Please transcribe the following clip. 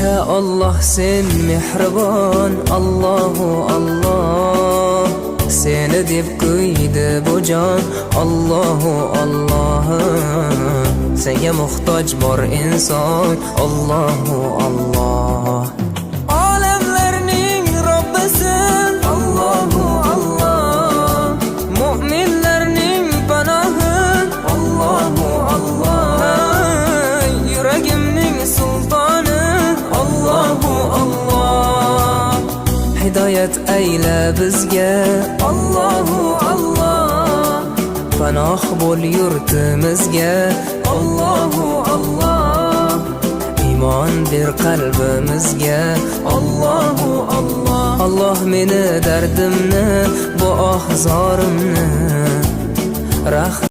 Ha Allah sen mehribon, Allahu Allah. Seni deb qo'ydi bu jon, Allahu Allah. Senga muhtoj bor inson, Allahu Allah. Olamlarning Robbisin, Allahu Allah. Mu'minlarning panohi, Allahu Allah. Yuragimning sultoni, Allahu Allah. Hidoyat ayla bizga, Allahu Allah. Panoh bo'l yurtimizga, Allahu Allah. Iymon ber qalbimizga, Allahu Allah. Allah meni dardimni, bu ohzorimni